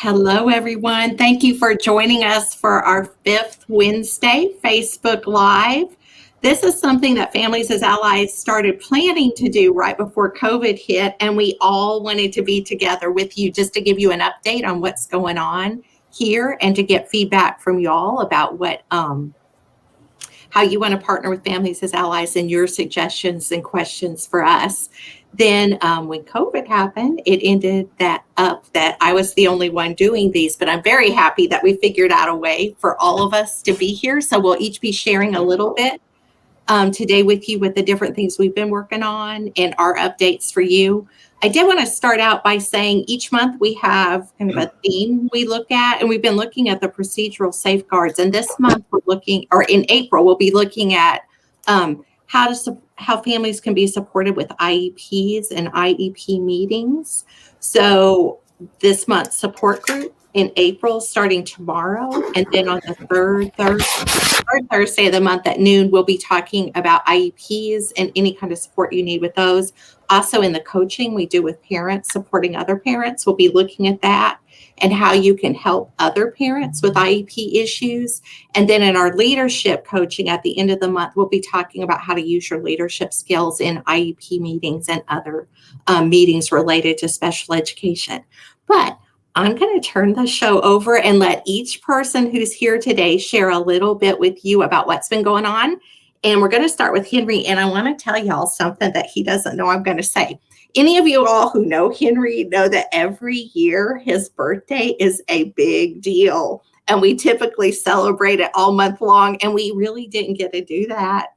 Hello, everyone. Thank you for joining us for our fifth Wednesday Facebook Live. This is something that Families as Allies started planning to do right before COVID hit, and we all wanted to be together with you just to give you an update on what's going on here and to get feedback from y'all about what how you want to partner with Families as Allies and your suggestions and questions for us. Then when COVID happened, it ended that I was the only one doing these, but I'm very happy that we figured out a way for all of us to be here. So we'll each be sharing a little bit today with you with the different things we've been working on and our updates for you. I did want to start out by saying each month we have kind of a theme we look at, and we've been looking at the procedural safeguards. And this month we're looking, or in April, we'll be looking at how families can be supported with IEPs and IEP meetings. So this month's support group in April starting tomorrow, and then on the third Thursday of the month at noon, we'll be talking about IEPs and any kind of support you need with those. Also in the coaching we do with parents, supporting other parents, we'll be looking at that and how you can help other parents with IEP issues. And then in our leadership coaching at the end of the month, we'll be talking about how to use your leadership skills in IEP meetings and other meetings related to special education. But I'm going to turn the show over and let each person who's here today share a little bit with you about what's been going on. And we're going to start with Henry. And I want to tell y'all something that he doesn't know I'm going to say. Any of you all who know Henry know that every year his birthday is a big deal. And we typically celebrate it all month long. And we really didn't get to do that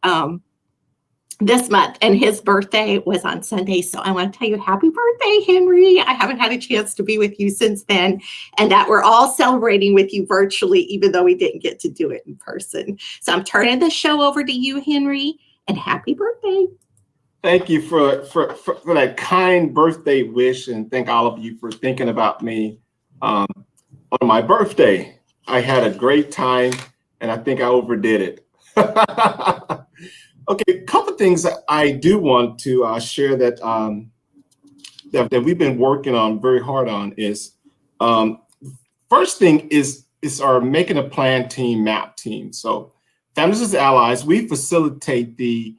this month, and his birthday was on Sunday. So I want to tell you happy birthday, Henry. I haven't had a chance to be with you since then, and that we're all celebrating with you virtually, even though we didn't get to do it in person. So I'm turning the show over to you, Henry, and happy birthday. Thank you for that kind birthday wish, and thank all of you for thinking about me on my birthday. I had a great time, and I think I overdid it. Okay, a couple of things that I do want to share that that we've been working on very hard on is first thing is our Making a Plan team, MAP team. So Families as Allies, we facilitate the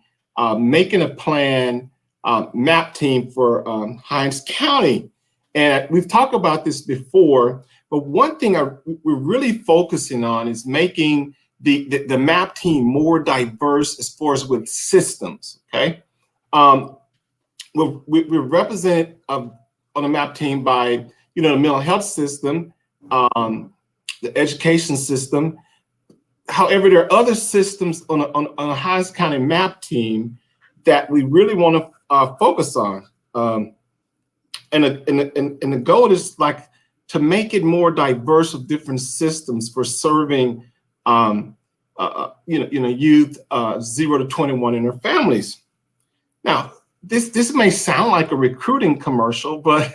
Making a Plan MAP team for Hinds County. And we've talked about this before, but one thing we're really focusing on is making the MAP team more diverse as far as with systems, okay? We're represented on the MAP team by, the mental health system, the education system. However, there are other systems on a Hinds County MAP team that we really want to focus on. And the goal is like to make it more diverse of different systems for serving youth 0 to 21 and their families. Now, this may sound like a recruiting commercial, but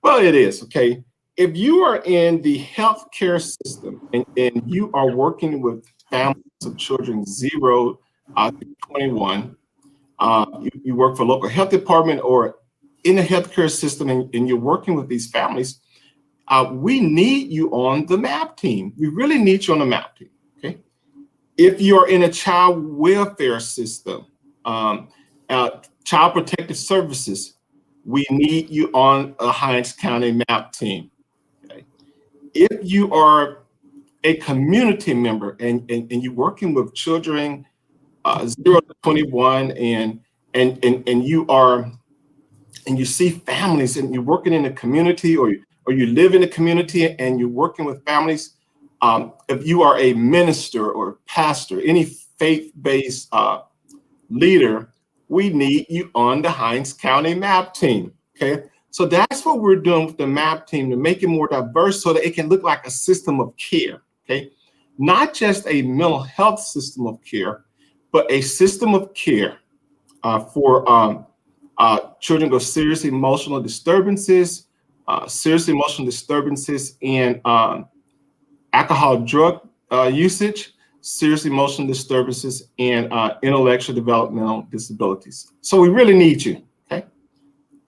well, it is, okay? If you are in the healthcare system and you are working with families of children 0 to 21, you work for a local health department or in the healthcare system and you're working with these families, we need you on the MAP team. We really need you on the MAP team, okay? If you're in a child welfare system, child protective services, we need you on a Hinds County MAP team, okay? If you are a community member and you're working with children 0 to 21 and you see families and you're working in the community or you live in the community and you're working with families, if you are a minister or pastor, any faith-based leader, we need you on the Hinds County MAP team, okay? So that's what we're doing with the MAP team to make it more diverse so that it can look like a system of care, okay? Not just a mental health system of care, but a system of care for children with serious emotional disturbances, and alcohol, drug usage, serious emotional disturbances, and intellectual developmental disabilities. So we really need you, okay?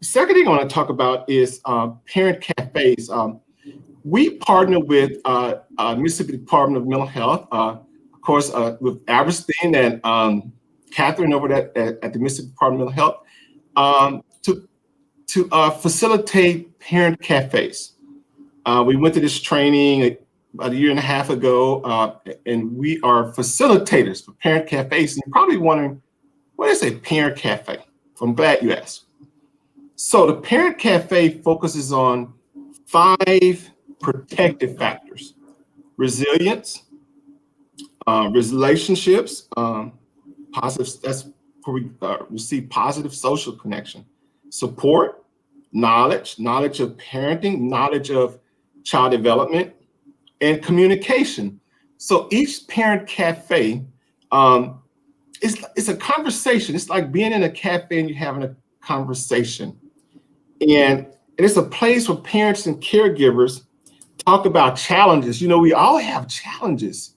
The second thing I want to talk about is parent cafes. we partner with Mississippi Department of Mental Health, of course, with Aberstein and Catherine over at the Mississippi Department of Mental Health, to facilitate parent cafes. We went to this training about a year and a half ago, and we are facilitators for parent cafes. And you're probably wondering, what is a parent cafe? I'm glad you asked. So the parent cafe focuses on 5 protective factors: resilience, relationships, positive, that's where we receive positive social connection, support, knowledge of parenting, knowledge of child development, and communication. So each parent cafe, it's a conversation. It's like being in a cafe and you're having a conversation. And it's a place where parents and caregivers talk about challenges. You know, we all have challenges.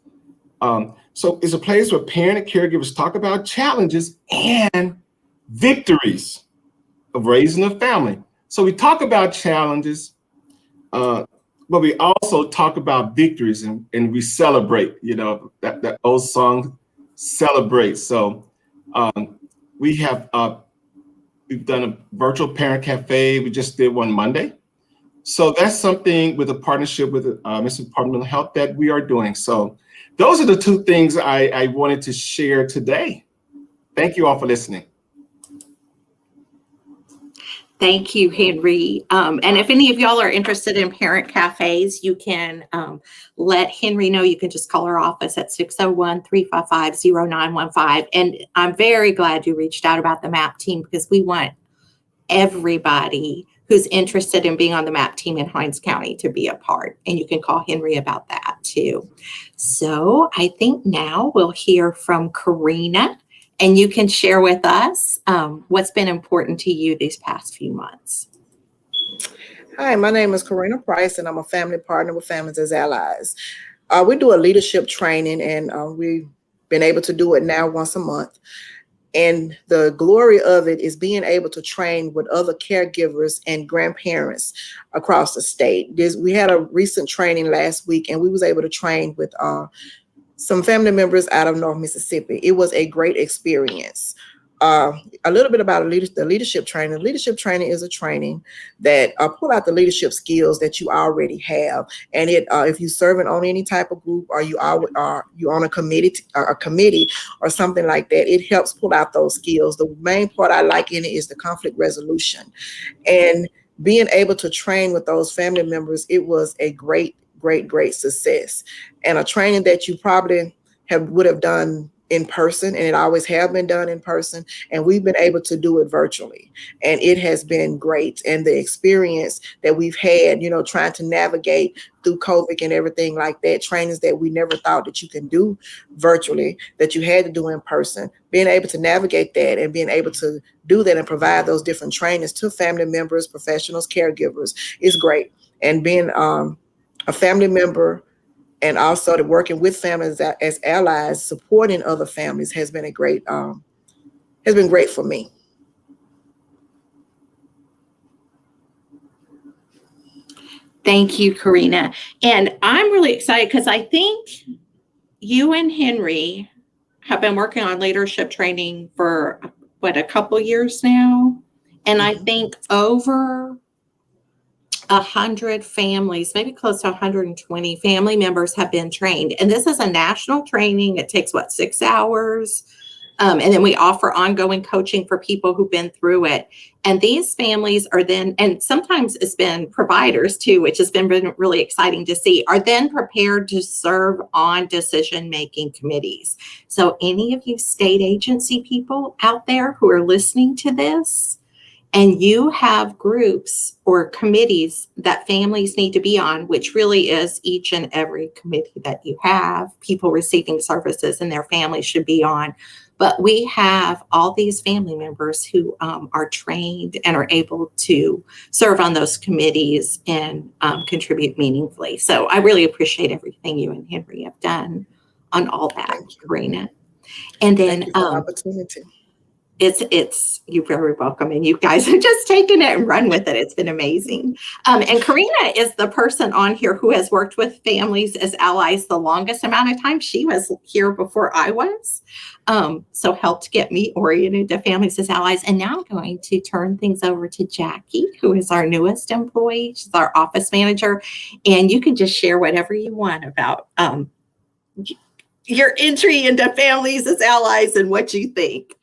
So it's a place where parent and caregivers talk about challenges and victories of raising a family. So we talk about challenges, but we also talk about victories, and we celebrate, you know, that old song, Celebrate. So we've done a virtual parent cafe. We just did one Monday. So that's something with a partnership with Mississippi Department of Health that we are doing. So those are the 2 things I wanted to share today. Thank you all for listening. Thank you, Henry. And if any of y'all are interested in parent cafes, you can let Henry know. You can just call our office at 601-355-0915. And I'm very glad you reached out about the MAP team, because we want everybody who's interested in being on the MAP team in Hinds County to be a part. And you can call Henry about that too. So I think now we'll hear from Karina. And you can share with us what's been important to you these past few months. Hi, my name is Karina Price, and I'm a family partner with Families as Allies. We do a leadership training, and we've been able to do it now once a month. And the glory of it is being able to train with other caregivers and grandparents across the state. We had a recent training last week, and we was able to train with some family members out of North Mississippi. It was a great experience. A little bit about the leadership training. Leadership training is a training that pull out the leadership skills that you already have, and if you're serving on any type of group, or you on a committee or something like that, it helps pull out those skills. The main part I like in it is the conflict resolution, and being able to train with those family members. It was a great success, and a training that you probably would have done in person, and it always have been done in person, and we've been able to do it virtually, and it has been great. And the experience that we've had, you know, trying to navigate through COVID and everything like that, trainings that we never thought that you can do virtually, that you had to do in person, being able to navigate that and being able to do that and provide those different trainings to family members, professionals, caregivers is great. And being a family member, and also working with families as allies, supporting other families has been great for me. Thank you, Karina. And I'm really excited because I think you and Henry have been working on leadership training for a couple years now. And I think over 100 families, maybe close to 120 family members have been trained. And this is a national training. It takes 6 hours. And then we offer ongoing coaching for people who've been through it. And these families are then, and sometimes it's been providers too, which has been really exciting to see, are then prepared to serve on decision-making committees. So any of you state agency people out there who are listening to this, and you have groups or committees that families need to be on, which really is each and every committee that you have, people receiving services and their families should be on. But we have all these family members who are trained and are able to serve on those committees and contribute meaningfully. So I really appreciate everything you and Henry have done on all that, Karina. And then thank you for the opportunity. You're very welcome, and you guys have just taken it and run with it. It's been amazing. And Karina is the person on here who has worked with families as allies the longest amount of time. She was here before I was, so helped get me oriented to families as allies. And now I'm going to turn things over to Jackie, who is our newest employee. She's our office manager, and you can just share whatever you want about your entry into families as allies and what you think.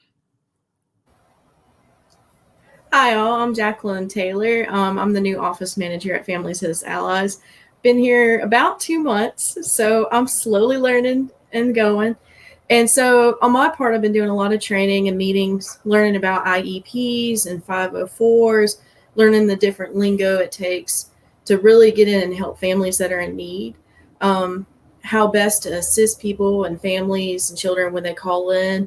Hi all, I'm Jacqueline Taylor. I'm the new office manager at Families as Allies. Been here about 2 months, so I'm slowly learning and going. And so on my part, I've been doing a lot of training and meetings, learning about IEPs and 504s, learning the different lingo it takes to really get in and help families that are in need, how best to assist people and families and children when they call in,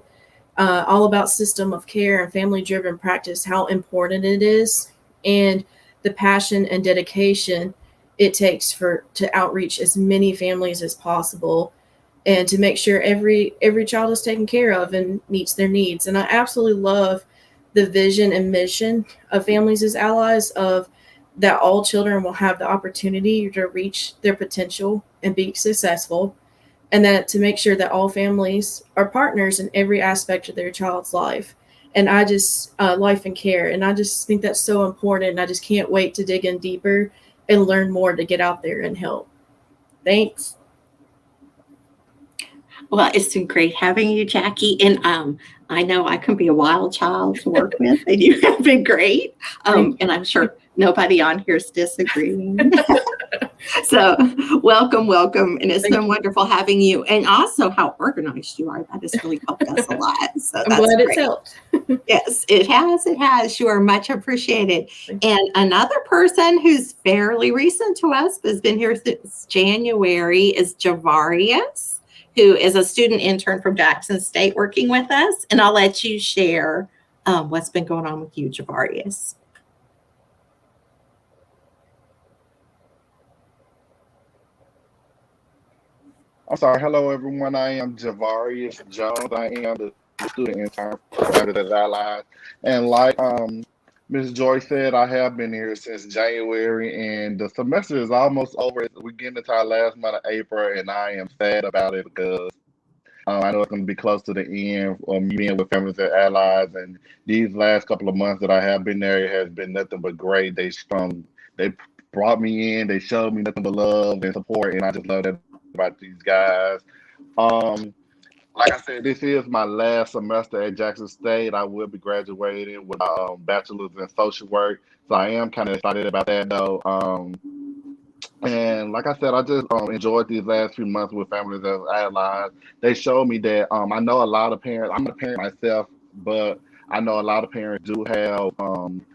all about system of care and family-driven practice, how important it is, and the passion and dedication it takes to outreach as many families as possible, and to make sure every child is taken care of and meets their needs. And I absolutely love the vision and mission of Families as Allies, of that all children will have the opportunity to reach their potential and be successful, and that to make sure that all families are partners in every aspect of their child's life. And I just, life and care. And I just think that's so important. And I just can't wait to dig in deeper and learn more to get out there and help. Thanks. Well, it's been great having you, Jackie. And I know I can be a wild child to work with, and you have been great. And I'm sure nobody on here is disagreeing. So welcome. And it's been wonderful having you. And also how organized you are. That has really helped us a lot. So I'm glad it's helped. Yes, it has. You are much appreciated. And another person who's fairly recent to us, but has been here since January, is Javarius, who is a student intern from Jackson State working with us. And I'll let you share what's been going on with you, Javarius. I'm sorry. Hello, everyone. I am Javarius Jones. I am the student intern for Families as Allies. And like Ms. Joy said, I have been here since January, and the semester is almost over. We're getting into our last month of April, and I am sad about it because I know it's going to be close to the end of me being with Families as Allies. And these last couple of months that I have been there, it has been nothing but great. They brought me in. They showed me nothing but love and support, and I just love that about these guys. Like I said, this is my last semester at Jackson State. I will be graduating with a bachelor's in social work, so I am kind of excited about that though. And like I said, I just enjoyed these last few months with Families as Allies. They showed me that I know a lot of parents. I'm a parent myself, but I know a lot of parents do have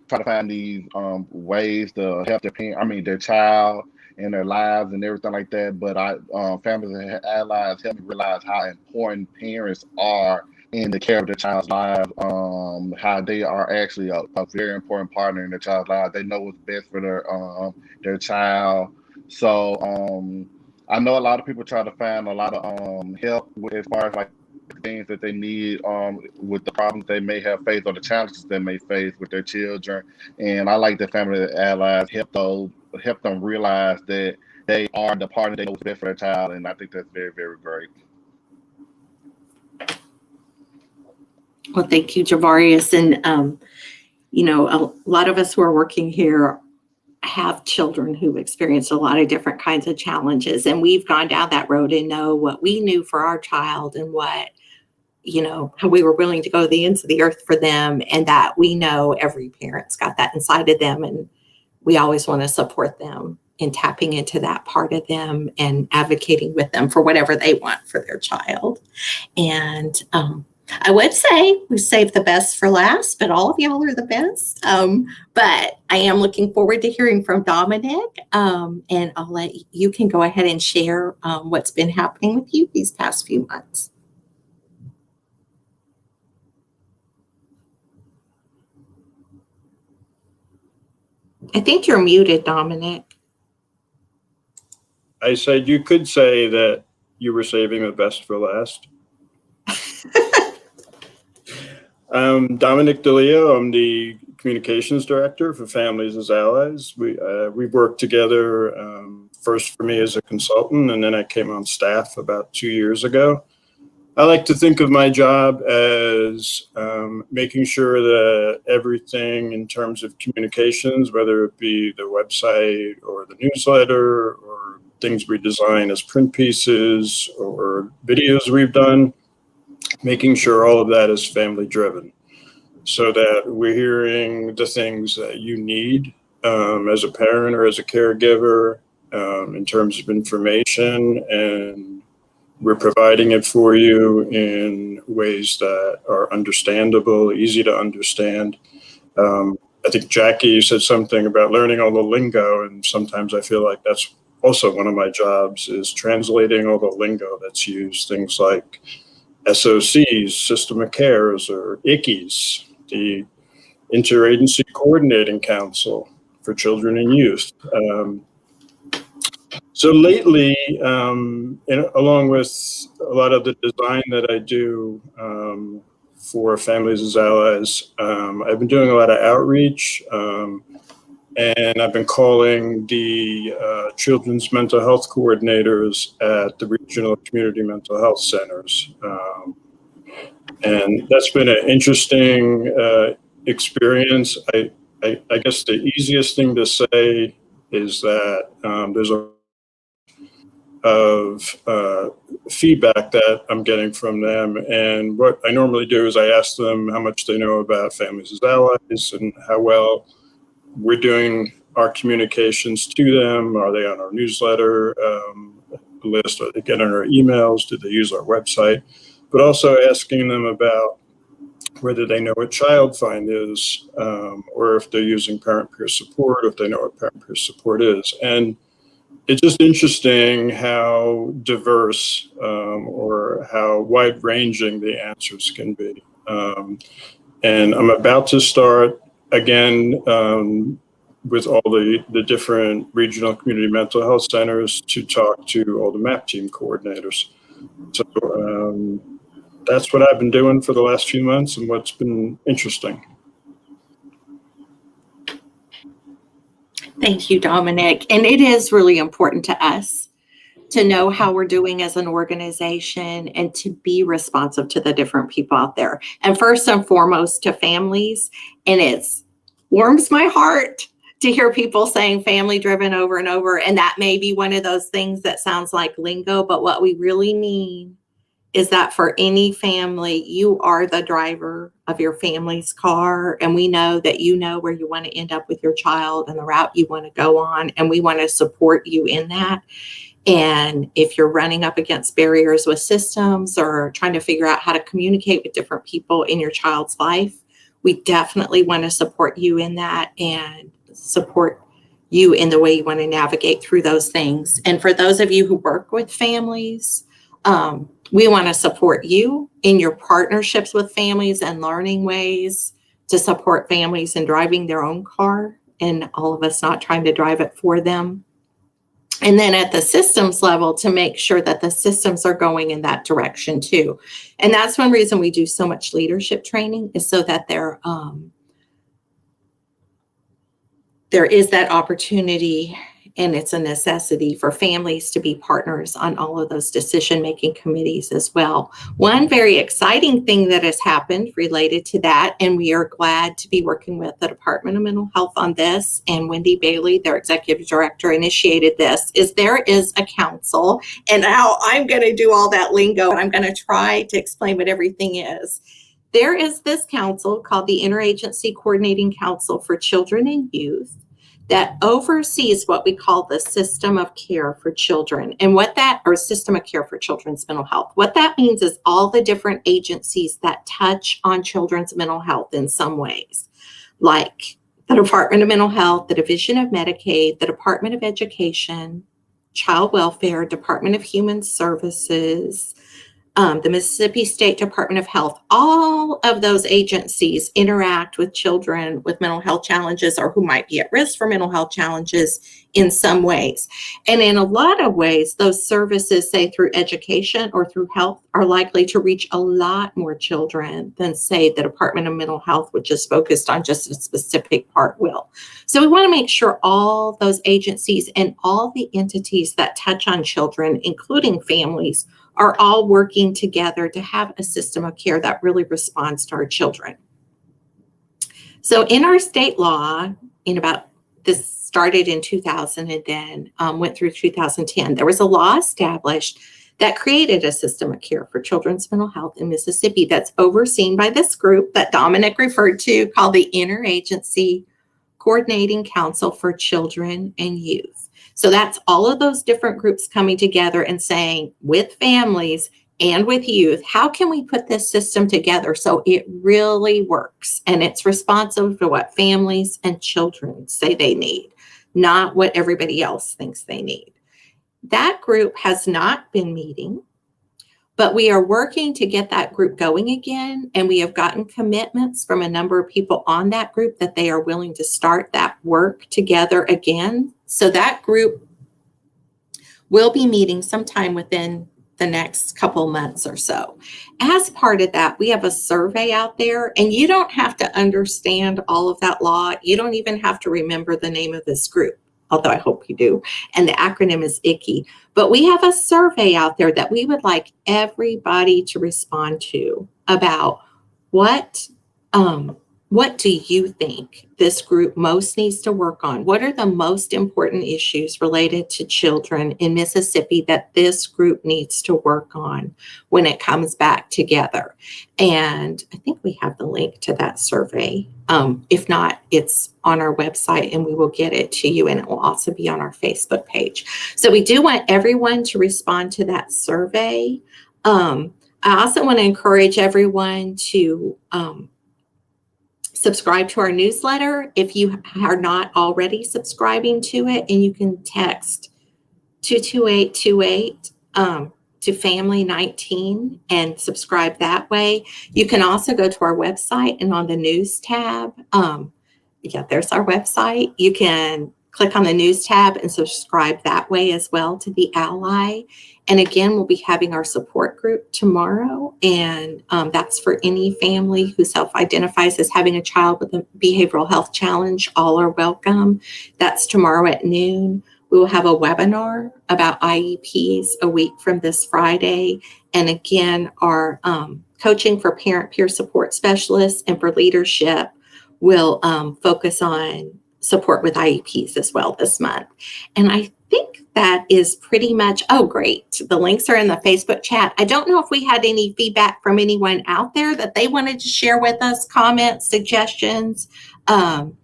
try to find these ways to help their child in their lives and everything like that. But Families as Allies help me realize how important parents are in the care of their child's lives. How they are actually a very important partner in their child's lives. They know what's best for their child. So I know a lot of people try to find a lot of help as far as like things that they need with the problems they may have faced or the challenges they may face with their children. And I like the Family Allies help them realize that they are the partner they know what's best for their child. And I think that's very, very great. Well, thank you, Javarius. And, a lot of us who are working here have children who experience a lot of different kinds of challenges. And we've gone down that road and know what we knew for our child and how we were willing to go to the ends of the earth for them. And that we know every parent's got that inside of them. And we always want to support them in tapping into that part of them and advocating with them for whatever they want for their child. And I would say we saved the best for last, but all of y'all are the best. But I am looking forward to hearing from Dominic, and I'll let you can go ahead and share what's been happening with you these past few months. I think you're muted, Dominic. I said you could say that you were saving the best for last. I'm Dominic DeLeo. I'm the communications director for Families as Allies. We've worked together first for me as a consultant, and then I came on staff about 2 years ago. I like to think of my job as making sure that everything in terms of communications, whether it be the website or the newsletter or things we design as print pieces or videos we've done, making sure all of that is family driven so that we're hearing the things that you need as a parent or as a caregiver in terms of information, and we're providing it for you in ways that are understandable, easy to understand. I think Jackie said something about learning all the lingo, and sometimes I feel like that's also one of my jobs, is translating all the lingo that's used, things like SOCs, System of Cares, or ICCIs, the Interagency Coordinating Council for Children and Youth. So lately, along with a lot of the design that I do for Families as Allies, I've been doing a lot of outreach, and I've been calling the children's mental health coordinators at the regional community mental health centers. And that's been an interesting experience. I guess the easiest thing to say is that there's a of feedback that I'm getting from them. And what I normally do is I ask them how much they know about Families as Allies and how well we're doing our communications to them. Are they on our newsletter list? Are they getting our emails? Do they use our website? But also asking them about whether they know what child find is, or if they're using parent peer support, or if they know what parent peer support is. And it's just interesting how diverse or how wide-ranging the answers can be. And I'm about to start again with all the different regional community mental health centers to talk to all the MAP team coordinators. So that's what I've been doing for the last few months and what's been interesting. Thank you, Dominic. And it is really important to us to know how we're doing as an organization and to be responsive to the different people out there. And first and foremost to families. And it warms my heart to hear people saying family driven over and over. And that may be one of those things that sounds like lingo, but what we really mean is that for any family, you are the driver of your family's car. And we know that you know where you want to end up with your child and the route you want to go on. And we want to support you in that. And if you're running up against barriers with systems or trying to figure out how to communicate with different people in your child's life, we definitely want to support you in that and support you in the way you want to navigate through those things. And for those of you who work with families, we want to support you in your partnerships with families and learning ways to support families in driving their own car and all of us not trying to drive it for them. And then at the systems level, to make sure that the systems are going in that direction too. And that's one reason we do so much leadership training, is so that there is that opportunity, and it's a necessity for families to be partners on all of those decision-making committees as well. One very exciting thing that has happened related to that, and we are glad to be working with the Department of Mental Health on this, and Wendy Bailey, their executive director, initiated this, is there is a council, and now I'm going to do all that lingo, and I'm going to try to explain what everything is. There is this council called the Interagency Coordinating Council for Children and Youth that oversees what we call the system of care for children, and or system of care for children's mental health. What that means is all the different agencies that touch on children's mental health in some ways, like the Department of Mental Health, the Division of Medicaid, the Department of Education, Child Welfare, Department of Human Services, the Mississippi State Department of Health, all of those agencies interact with children with mental health challenges or who might be at risk for mental health challenges in some ways. And in a lot of ways, those services, say through education or through health, are likely to reach a lot more children than, say, the Department of Mental Health, which is focused on just a specific part will. So we want to make sure all those agencies and all the entities that touch on children, including families, are all working together to have a system of care that really responds to our children. So in our state law, this started in 2000 and then went through 2010, there was a law established that created a system of care for children's mental health in Mississippi that's overseen by this group that Dominic referred to, called the Interagency Coordinating Council for Children and Youth. So that's all of those different groups coming together and saying, with families and with youth, how can we put this system together so it really works and it's responsive to what families and children say they need, not what everybody else thinks they need. That group has not been meeting, but we are working to get that group going again, and we have gotten commitments from a number of people on that group that they are willing to start that work together again. So that group will be meeting sometime within the next couple months or so. As part of that, we have a survey out there, and you don't have to understand all of that law. You don't even have to remember the name of this group, although I hope you do. And the acronym is ICKY. But we have a survey out there that we would like everybody to respond to about what do you think this group most needs to work on? What are the most important issues related to children in Mississippi that this group needs to work on when it comes back together? And I think we have the link to that survey. If not, it's on our website and we will get it to you, and it will also be on our Facebook page. So we do want everyone to respond to that survey. I also want to encourage everyone to subscribe to our newsletter if you are not already subscribing to it, and you can text 22828 to family 19 and subscribe that way. You can also go to our website, and on the news tab, there's our website. You can click on the news tab and subscribe that way as well to the Ally. And again, we'll be having our support group tomorrow, and that's for any family who self-identifies as having a child with a behavioral health challenge. All are welcome. That's tomorrow at noon. We will have a webinar about IEPs a week from this Friday. And again, our coaching for parent peer support specialists and for leadership will focus on support with IEPs as well this month. And I think that is pretty much, oh, great. The links are in the Facebook chat. I don't know if we had any feedback from anyone out there that they wanted to share with us, comments, suggestions. And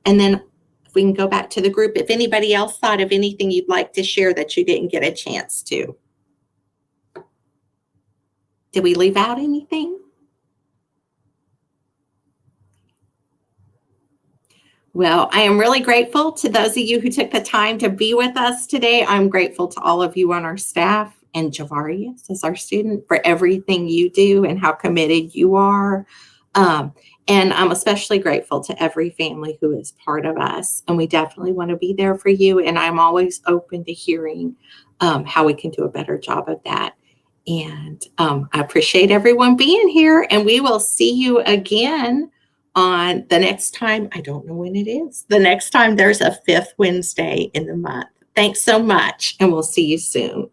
then if we can go back to the group, if anybody else thought of anything you'd like to share that you didn't get a chance to. Did we leave out anything? Well, I am really grateful to those of you who took the time to be with us today. I'm grateful to all of you on our staff and Javarius as our student for everything you do and how committed you are. And I'm especially grateful to every family who is part of us. And we definitely want to be there for you. And I'm always open to hearing how we can do a better job of that. And I appreciate everyone being here, and we will see you again on the next time. I don't know when it is. The next time there's a 5th Wednesday in the month. Thanks so much, and we'll see you soon.